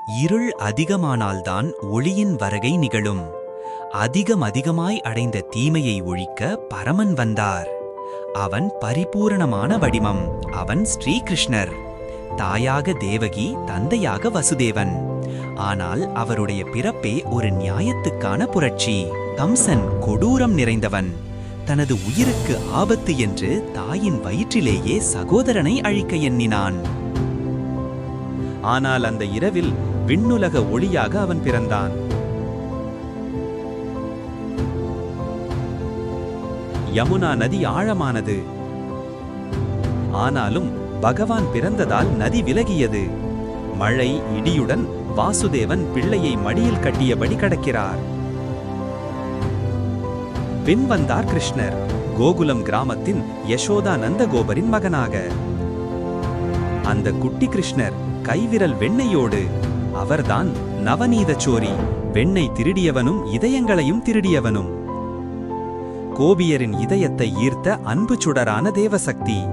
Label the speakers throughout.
Speaker 1: இருள் அதிகமானால்தான் ஒளியின் வருகை நிகழும். அதிகமாய் அடைந்த தீமையை ஒழிக்க பரமன் வந்தார். அவன் பரிபூரணமான வடிவம். அவன் ஸ்ரீகிருஷ்ணர். தாயாக தேவகி, தந்தையாக வசுதேவன். ஆனால் அவருடைய பிறப்பே ஒரு நியாயத்துக்கான புரட்சி. கம்சன் கொடூரம் நிறைந்தவன். தனது உயிருக்கு ஆபத்து என்று தாயின் வயிற்றிலேயே சகோதரனை அழிக்க எண்ணினான். ஆனால் அந்த இரவில் விண்ணுலக ஒளியாக அவன் பிறந்தான். யமுனா நதி ஆழமானது. ஆனாலும் பகவான் பிறந்ததால் நதி விலகியது. மழை இடியுடன் வாசுதேவன் பிள்ளையை மடியில் கட்டியபடி கடக்கிறார். பின் வந்தார் கிருஷ்ணர், கோகுலம் கிராமத்தின் யசோதா நந்தகோபரின் மகனாக. அந்த குட்டி கிருஷ்ணர் கைவிரல் வெண்ணெயோடு. அவர்தான் நவநீத சோரி, வெண்ணெய் திருடியவனும் இதயங்களையும் திருடியவனும். கோபியரின் இதயத்தை ஈர்த்த அன்பு சுடரான தேவசக்தி.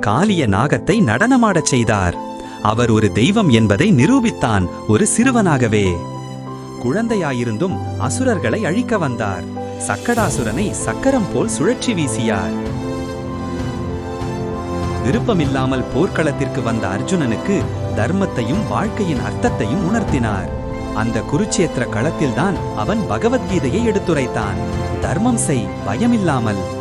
Speaker 1: காளிய நாகத்தை நடனமாடச் செய்தார். அவர் ஒரு தெய்வம் என்பதை நிரூபித்தான், ஒரு சிறுவனாகவே. குழந்தையாயிருந்தும் அசுரர்களை அழிக்க வந்தார். சக்கடாசுரனை சக்கரம் போல் சுழற்சி வீசியார். விருப்பமில்லாமல் போர்க்களத்திற்கு வந்த அர்ஜுனனுக்கு தர்மத்தையும் வாழ்க்கையின் அர்த்தத்தையும் உணர்த்தினார். அந்த குருட்சேத்திர களத்தில்தான் அவன் பகவத்கீதையை எடுத்துரைத்தான். தர்மம் செய், பயமில்லாமல்.